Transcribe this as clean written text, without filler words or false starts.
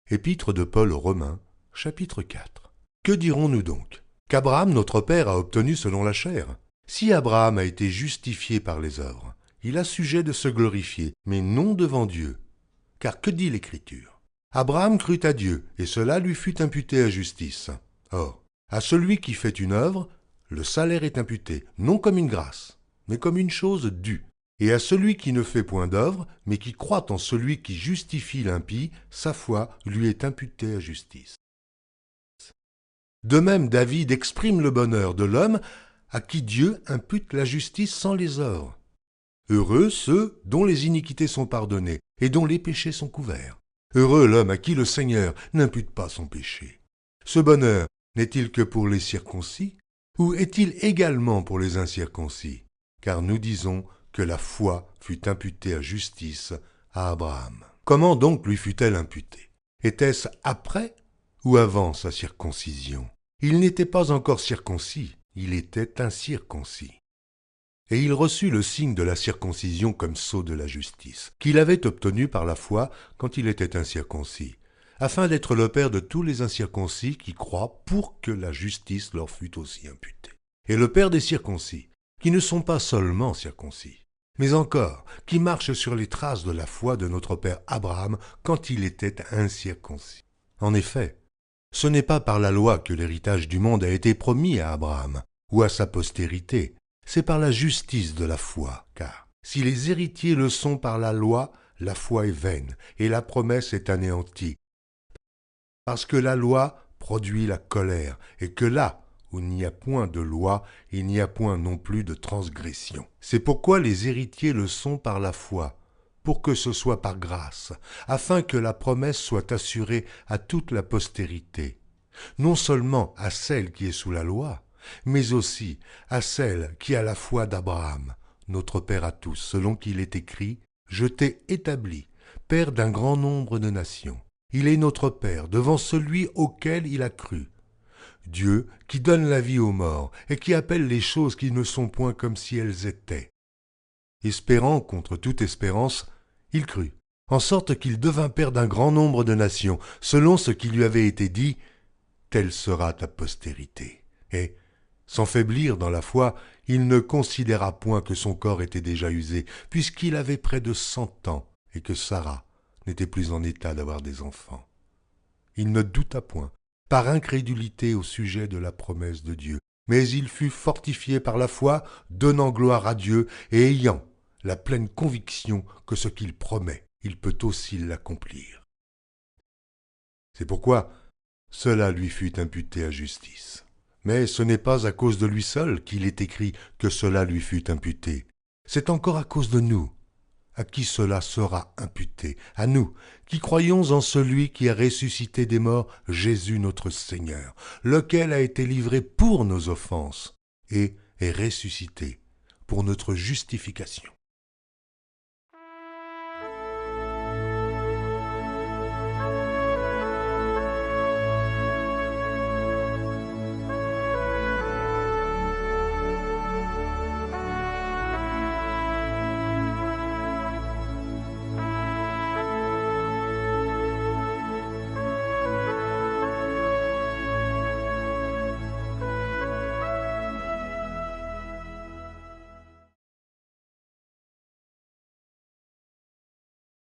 Épître de Paul aux Romains, chapitre 4. Que dirons-nous donc? Qu'Abraham, notre père, a obtenu selon la chair. Si Abraham a été justifié par les œuvres, il a sujet de se glorifier, mais non devant Dieu. Car que dit l'Écriture? Abraham crut à Dieu, et cela lui fut imputé à justice. Or, à celui qui fait une œuvre, le salaire est imputé, non comme une grâce, mais comme une chose due. Et à celui qui ne fait point d'œuvre, mais qui croit en celui qui justifie l'impie, sa foi lui est imputée à justice. De même, David exprime le bonheur de l'homme à qui Dieu impute la justice sans les œuvres. Heureux ceux dont les iniquités sont pardonnées et dont les péchés sont couverts. Heureux l'homme à qui le Seigneur n'impute pas son péché. Ce bonheur n'est-il que pour les circoncis, ou est-il également pour les incirconcis? Car nous disons que la foi fut imputée à justice à Abraham. Comment donc lui fut-elle imputée? Était-ce après ou avant sa circoncision? Il n'était pas encore circoncis, il était incirconcis. Et il reçut le signe de la circoncision comme sceau de la justice, qu'il avait obtenu par la foi quand il était incirconcis, afin d'être le père de tous les incirconcis qui croient pour que la justice leur fût aussi imputée. Et le père des circoncis, qui ne sont pas seulement circoncis, mais encore qui marchent sur les traces de la foi de notre père Abraham quand il était incirconcis. En effet, ce n'est pas par la loi que l'héritage du monde a été promis à Abraham ou à sa postérité, c'est par la justice de la foi, car si les héritiers le sont par la loi est vaine et la promesse est anéantie, parce que la loi produit la colère, et que là où il n'y a point de loi, il n'y a point non plus de transgression. C'est pourquoi les héritiers le sont par la foi, pour que ce soit par grâce, afin que la promesse soit assurée à toute la postérité, non seulement à celle qui est sous la loi, mais aussi à celle qui a la foi d'Abraham, notre Père à tous, selon qu'il est écrit « Je t'ai établi, Père d'un grand nombre de nations. Il est notre Père devant celui auquel il a cru. Dieu qui donne la vie aux morts et qui appelle les choses qui ne sont point comme si elles étaient. » Espérant contre toute espérance, il crut, en sorte qu'il devint père d'un grand nombre de nations, selon ce qui lui avait été dit « Telle sera ta postérité. » Et, sans faiblir dans la foi, il ne considéra point que son corps était déjà usé, puisqu'il avait près de 100 ans et que Sarah n'était plus en état d'avoir des enfants. Il ne douta point, par incrédulité au sujet de la promesse de Dieu, mais il fut fortifié par la foi, donnant gloire à Dieu et ayant la pleine conviction que ce qu'il promet, il peut aussi l'accomplir. C'est pourquoi cela lui fut imputé à justice. Mais ce n'est pas à cause de lui seul qu'il est écrit que cela lui fut imputé. C'est encore à cause de nous, à qui cela sera imputé, à nous, qui croyons en celui qui a ressuscité des morts, Jésus notre Seigneur, lequel a été livré pour nos offenses et est ressuscité pour notre justification.